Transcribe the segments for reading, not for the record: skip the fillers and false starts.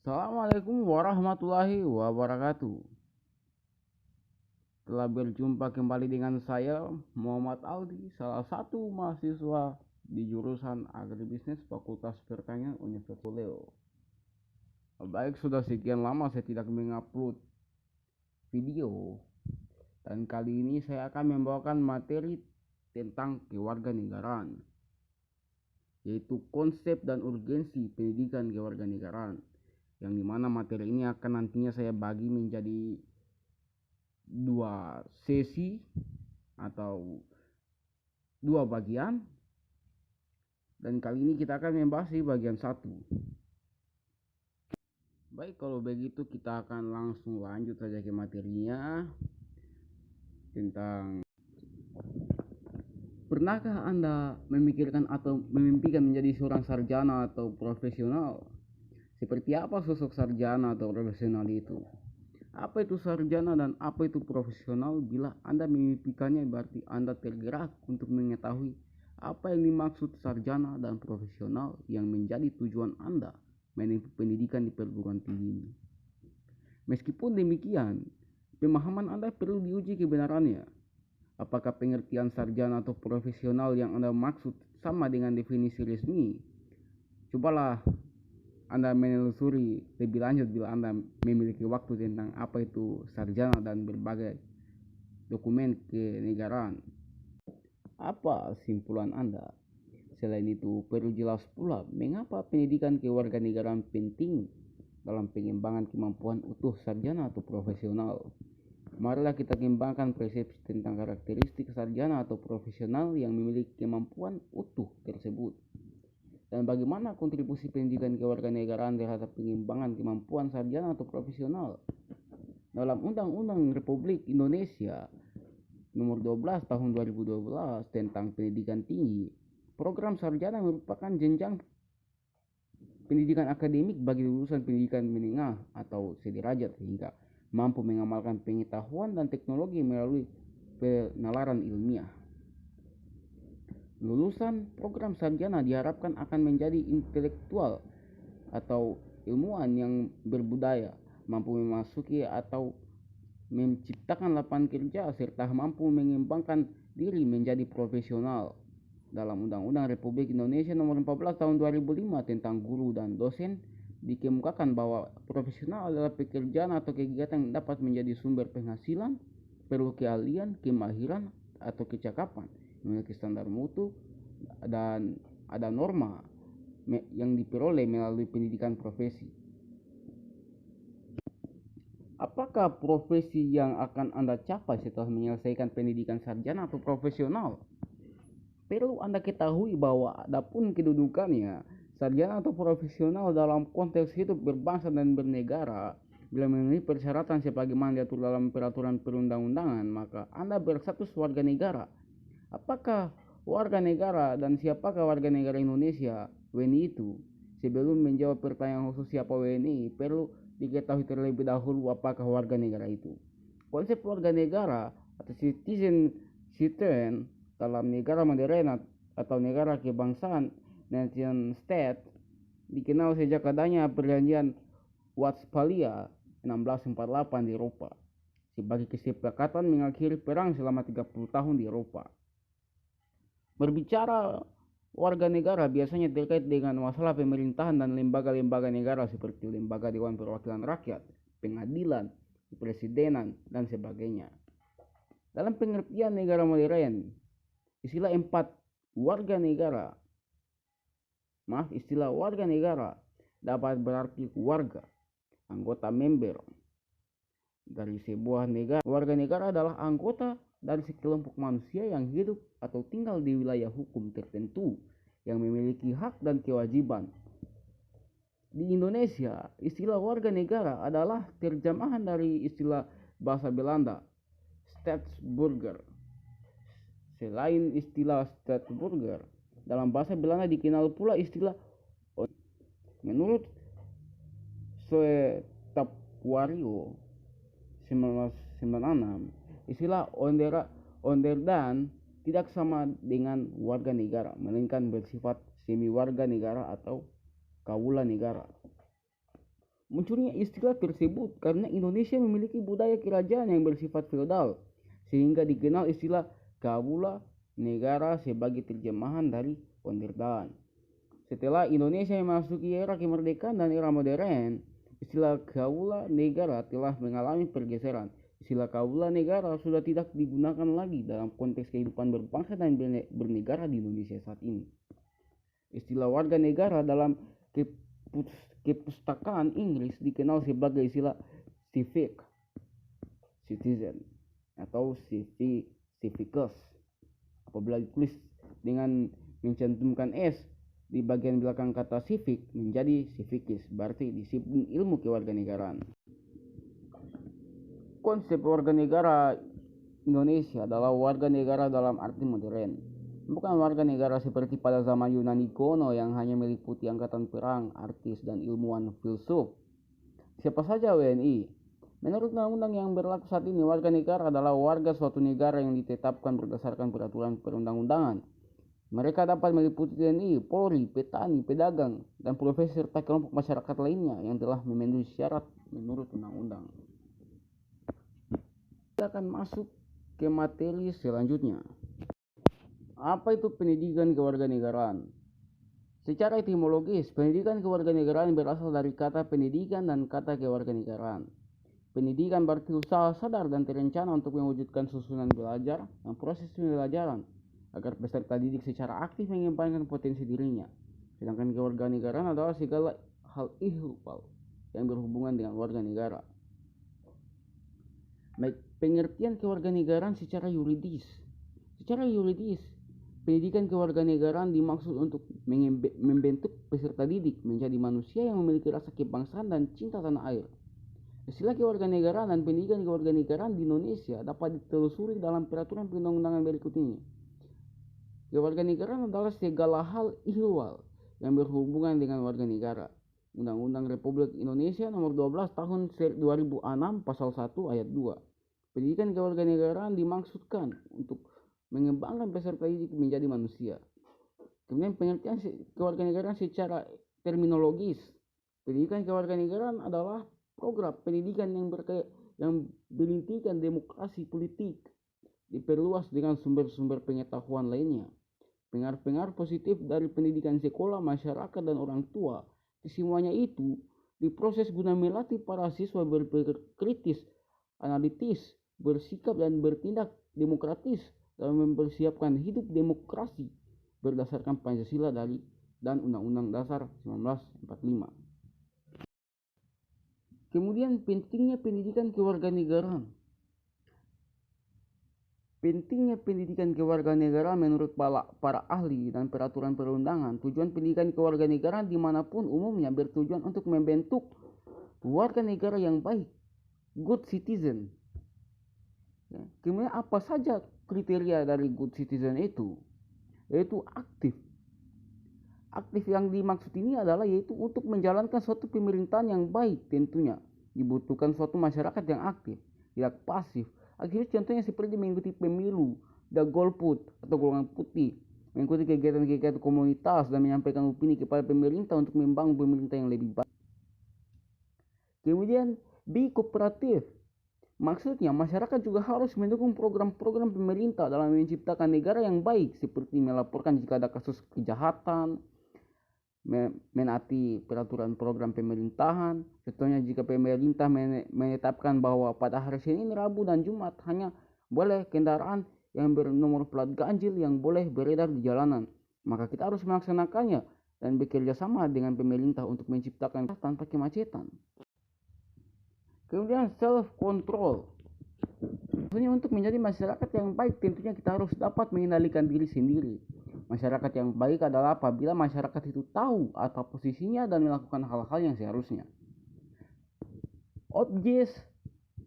Assalamualaikum warahmatullahi wabarakatuh. Telah berjumpa kembali dengan saya Muhammad Aldi, salah satu mahasiswa di jurusan Agribisnis Fakultas Pertanian Universitas Leo. Baik, sudah sekian lama saya tidak mengupload video, dan kali ini saya akan membawakan materi tentang kewarganegaraan, yaitu konsep dan urgensi pendidikan kewarganegaraan, yang dimana materi ini akan nantinya saya bagi menjadi dua sesi atau dua bagian, dan kali ini kita akan membahas di bagian satu. Baik, kalau begitu kita akan langsung lanjut saja ke materinya tentang pernahkah Anda memikirkan atau memimpikan menjadi seorang sarjana atau profesional? Seperti apa sosok sarjana atau profesional itu? Apa itu sarjana dan apa itu profesional? Bila Anda memimpikannya, berarti Anda tergerak untuk mengetahui apa yang dimaksud sarjana dan profesional yang menjadi tujuan Anda menempuh pendidikan di perguruan tinggi ini. Meskipun demikian, pemahaman Anda perlu diuji kebenarannya. Apakah pengertian sarjana atau profesional yang Anda maksud sama dengan definisi resmi? Cobalah Anda menelusuri lebih lanjut bila Anda memiliki waktu tentang apa itu sarjana dan berbagai dokumen kenegaraan. Apa simpulan Anda? Selain itu, perlu jelas pula mengapa pendidikan kewarganegaraan penting dalam pengembangan kemampuan utuh sarjana atau profesional. Marilah kita kembangkan persepsi tentang karakteristik sarjana atau profesional yang memiliki kemampuan utuh tersebut, dan bagaimana kontribusi pendidikan kewarganegaraan terhadap pengembangan kemampuan sarjana atau profesional. Dalam Undang-Undang Republik Indonesia Nomor 12 Tahun 2012 tentang pendidikan tinggi, program sarjana merupakan jenjang pendidikan akademik bagi lulusan pendidikan menengah atau sederajat hingga mampu mengamalkan pengetahuan dan teknologi melalui penalaran ilmiah. Lulusan program sarjana diharapkan akan menjadi intelektual atau ilmuwan yang berbudaya, mampu memasuki atau menciptakan lapangan kerja, serta mampu mengembangkan diri menjadi profesional. Dalam Undang-Undang Republik Indonesia Nomor 14 Tahun 2005 tentang guru dan dosen dikemukakan bahwa profesional adalah pekerjaan atau kegiatan yang dapat menjadi sumber penghasilan, perlu keahlian, kemahiran, atau kecakapan, memiliki standar mutu, dan ada norma yang diperoleh melalui pendidikan profesi. Apakah profesi yang akan Anda capai setelah menyelesaikan pendidikan sarjana atau profesional? Perlu Anda ketahui bahwa adapun kedudukannya, sarjana atau profesional dalam konteks hidup berbangsa dan bernegara, bila memenuhi persyaratan sebagaimana diatur dalam peraturan perundang-undangan, maka Anda berstatus warga negara. Apakah warga negara dan siapakah warga negara Indonesia, WNI itu? Sebelum menjawab pertanyaan khusus siapa WNI, perlu diketahui terlebih dahulu apakah warga negara itu. Konsep warga negara atau citizen dalam negara modern atau negara kebangsaan, nation state, dikenal sejak adanya perjanjian Westphalia 1648 di Eropa sebagai kesepakatan mengakhiri perang selama 30 tahun di Eropa. Berbicara warga negara biasanya terkait dengan masalah pemerintahan dan lembaga-lembaga negara seperti lembaga Dewan Perwakilan Rakyat, pengadilan, presidenan, dan sebagainya. Dalam pengertian negara modern, istilah warga negara dapat berarti warga, anggota member dari sebuah negara. Warga negara adalah anggota dari sekelompok manusia yang hidup atau tinggal di wilayah hukum tertentu yang memiliki hak dan kewajiban. Di Indonesia, istilah warga negara adalah terjemahan dari istilah bahasa Belanda, Staatsburger. Selain istilah Staatsburger, dalam bahasa Belanda dikenal pula istilah. Menurut Suetapwario 1996, istilah onderdan tidak sama dengan warga negara, melainkan bersifat semi warga negara atau kaula negara. Munculnya istilah tersebut karena Indonesia memiliki budaya kerajaan yang bersifat feodal, sehingga dikenal istilah kaula negara sebagai terjemahan dari pemerintahan. Setelah Indonesia memasuki era kemerdekaan dan era modern, istilah kaula negara telah mengalami pergeseran. Istilah kaula negara sudah tidak digunakan lagi dalam konteks kehidupan berbangsa dan bernegara di Indonesia saat ini. Istilah warga negara dalam kepustakaan Inggris dikenal sebagai istilah civic, citizen, atau civicus. Apabila ditulis dengan mencantumkan S di bagian belakang kata civic menjadi civicis, berarti disiplin ilmu kewarganegaraan. Konsep warga negara Indonesia adalah warga negara dalam arti modern, bukan warga negara seperti pada zaman Yunani kuno yang hanya meliputi angkatan perang, artis, dan ilmuwan filsuf. Siapa saja WNI? Menurut undang-undang yang berlaku saat ini, warga negara adalah warga suatu negara yang ditetapkan berdasarkan peraturan perundang-undangan. Mereka dapat meliputi TNI, Polri, petani, pedagang, dan profesi serta kelompok masyarakat lainnya yang telah memenuhi syarat menurut undang-undang. Kita akan masuk ke materi selanjutnya. Apa itu pendidikan kewarganegaraan? Secara etimologis, pendidikan kewarganegaraan berasal dari kata pendidikan dan kata kewarganegaraan. Pendidikan berarti usaha sadar dan terencana untuk mewujudkan susunan belajar dan proses pembelajaran agar peserta didik secara aktif mengembangkan potensi dirinya. Sedangkan kewarganegaraan adalah segala hal ihwal yang berhubungan dengan warga negara. Baik, pengertian kewarganegaraan secara yuridis. Secara yuridis, pendidikan kewarganegaraan dimaksud untuk membentuk peserta didik menjadi manusia yang memiliki rasa kebangsaan dan cinta tanah air. Istilah kewarganegaraan dan pendidikan kewarganegaraan di Indonesia dapat ditelusuri dalam peraturan perundang-undangan berikut ini. Kewarganegaraan adalah segala hal ihwal yang berhubungan dengan warga negara. Undang-Undang Republik Indonesia Nomor 12 Tahun 2006 Pasal 1 Ayat 2. Pendidikan kewarganegaraan dimaksudkan untuk mengembangkan peserta didik menjadi manusia. Kemudian pengertian kewarganegaraan secara terminologis. Pendidikan kewarganegaraan adalah program pendidikan yang berintikan demokrasi politik diperluas dengan sumber-sumber pengetahuan lainnya. Pengaruh-pengaruh positif dari pendidikan sekolah, masyarakat, dan orang tua, semuanya itu diproses guna melatih para siswa berpikir kritis, analitis, bersikap dan bertindak demokratis dalam mempersiapkan hidup demokrasi berdasarkan Pancasila dan Undang-Undang Dasar 1945. Kemudian pentingnya pendidikan kewarganegaraan. Pentingnya pendidikan kewarganegaraan menurut para ahli dan peraturan perundangan. Tujuan pendidikan kewarganegaraan dimanapun umumnya bertujuan untuk membentuk warga negara yang baik, good citizen. Kemudian apa saja kriteria dari good citizen itu? Yaitu aktif. Aktif yang dimaksud ini adalah yaitu untuk menjalankan suatu pemerintahan yang baik tentunya. Dibutuhkan suatu masyarakat yang aktif, tidak pasif. Akhirnya contohnya seperti mengikuti pemilu, golput atau golongan putih, mengikuti kegiatan-kegiatan komunitas dan menyampaikan opini kepada pemerintah untuk membangun pemerintah yang lebih baik. Kemudian be kooperatif. Maksudnya masyarakat juga harus mendukung program-program pemerintah dalam menciptakan negara yang baik, seperti melaporkan jika ada kasus kejahatan, menaati peraturan program pemerintahan. Contohnya jika pemerintah menetapkan bahwa pada hari Senin, Rabu, dan Jumat hanya boleh kendaraan yang bernomor plat ganjil yang boleh beredar di jalanan, maka kita harus melaksanakannya dan bekerja sama dengan pemerintah untuk menciptakan tanpa kemacetan. Kemudian self control. Maksudnya untuk menjadi masyarakat yang baik tentunya kita harus dapat mengendalikan diri sendiri. Masyarakat yang baik adalah apabila masyarakat itu tahu apa posisinya dan melakukan hal-hal yang seharusnya. Obeys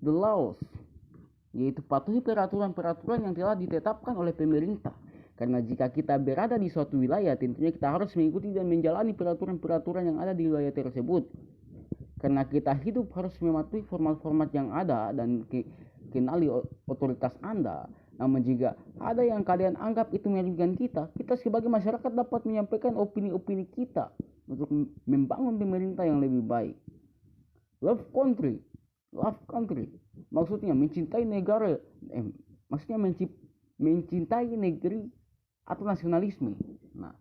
the laws, yaitu patuhi peraturan-peraturan yang telah ditetapkan oleh pemerintah. Karena jika kita berada di suatu wilayah, tentunya kita harus mengikuti dan menjalani peraturan-peraturan yang ada di wilayah tersebut. Karena kita hidup harus mematuhi format-format yang ada dan kenali otoritas Anda. Namun jika ada yang kalian anggap itu merugikan kita sebagai masyarakat dapat menyampaikan opini-opini kita untuk membangun pemerintah yang lebih baik. love country maksudnya mencintai negara, maksudnya mencintai negeri atau nasionalisme. Nah,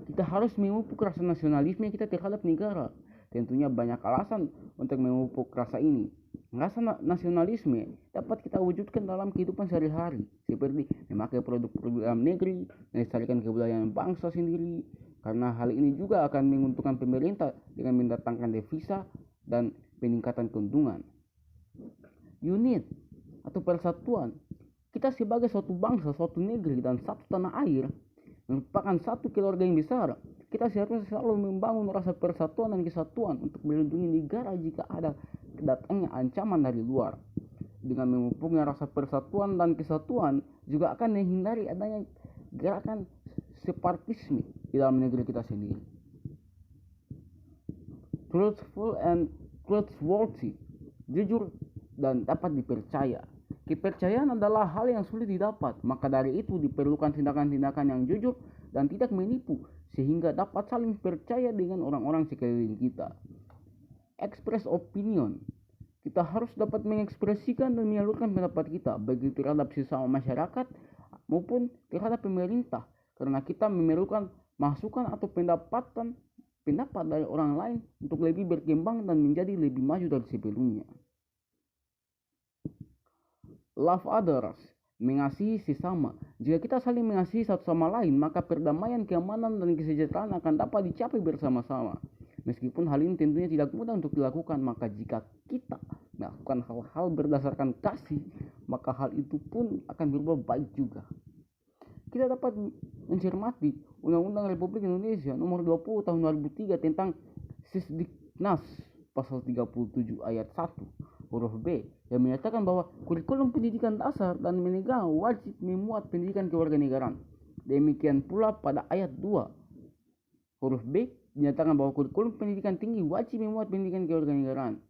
kita harus memupuk rasa nasionalisme kita terhadap negara. Tentunya banyak alasan untuk memupuk rasa ini. Rasa nasionalisme dapat kita wujudkan dalam kehidupan sehari-hari, seperti memakai produk-produk dalam negeri, melestarikan kebudayaan bangsa sendiri, karena hal ini juga akan menguntungkan pemerintah dengan mendatangkan devisa dan peningkatan keuntungan. Unit atau persatuan. Kita sebagai suatu bangsa, suatu negeri, dan satu tanah air merupakan satu keluarga yang besar. Kita seharusnya selalu membangun rasa persatuan dan kesatuan untuk melindungi negara jika ada datangnya ancaman dari luar. Dengan memupuknya rasa persatuan dan kesatuan juga akan menghindari adanya gerakan separatisme di dalam negeri kita sendiri. Truthful and trustworthy, jujur dan dapat dipercaya. Kepercayaan adalah hal yang sulit didapat, maka dari itu diperlukan tindakan-tindakan yang jujur dan tidak menipu, sehingga dapat saling percaya dengan orang-orang sekeliling kita. Express opinion. Kita harus dapat mengekspresikan dan menyalurkan pendapat kita, baik terhadap sesama masyarakat maupun terhadap pemerintah, karena kita memerlukan masukan atau pendapat dari orang lain untuk lebih berkembang dan menjadi lebih maju dari sebelumnya. Love others, mengasihi sesama. Jika kita saling mengasihi satu sama lain, maka perdamaian, keamanan, dan kesejahteraan akan dapat dicapai bersama-sama. Meskipun hal ini tentunya tidak mudah untuk dilakukan, maka jika kita melakukan hal-hal berdasarkan kasih, maka hal itu pun akan berubah baik juga. Kita dapat mencermati Undang-Undang Republik Indonesia Nomor 20 Tahun 2003 tentang Sisdiknas Pasal 37 Ayat 1 huruf B yang menyatakan bahwa kurikulum pendidikan dasar dan menengah wajib memuat pendidikan kewarganegaraan. Demikian pula pada ayat 2 huruf B menyatakan bahwa kurikulum pendidikan tinggi wajib memuat pendidikan kewarganegaraan.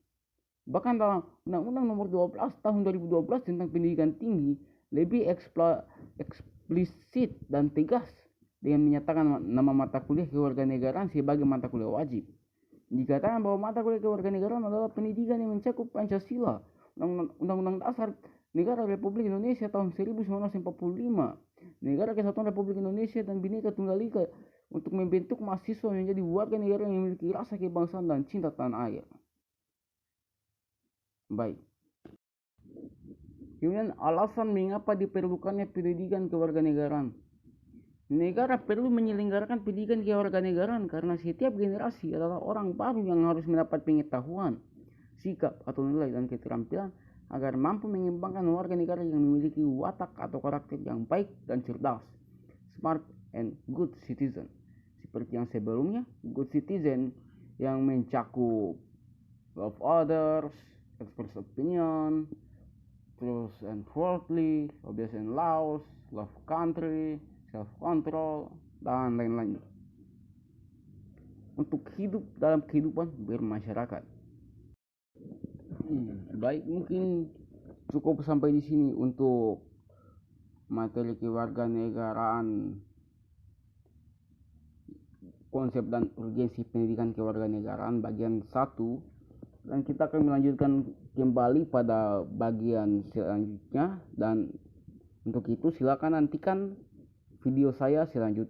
Bahkan dalam Undang-Undang Nomor 12 Tahun 2012 tentang pendidikan tinggi lebih eksplisit dan tegas dengan menyatakan nama mata kuliah kewarganegaraan sebagai mata kuliah wajib. Dikatakan bahwa mata kuliah kewarganegaraan adalah pendidikan yang mencakup Pancasila, Undang-Undang Dasar Negara Republik Indonesia tahun 1945, Negara Kesatuan Republik Indonesia, dan Bhinneka Tunggal Ika untuk membentuk mahasiswa menjadi warga negara yang memiliki rasa kebangsaan dan cinta tanah air. Baik. Kemudian alasan mengapa diperlukannya pendidikan kewarganegaraan. Negara perlu menyelenggarakan pendidikan kewarganegaraan karena setiap generasi adalah orang baru yang harus mendapat pengetahuan, sikap atau nilai dan keterampilan agar mampu mengembangkan warga negara yang memiliki watak atau karakter yang baik dan cerdas, smart and good citizen. Seperti yang sebelumnya, good citizen yang mencakup love others, express opinion, truth and worldly, obedient laws, love country, self-control, dan lain-lain untuk hidup dalam kehidupan bermasyarakat. Baik, mungkin cukup sampai di sini untuk materi kewarganegaraan, konsep dan urgensi pendidikan kewarganegaraan bagian 1, dan kita akan melanjutkan kembali pada bagian selanjutnya. Dan untuk itu silakan nantikan video saya selanjutnya.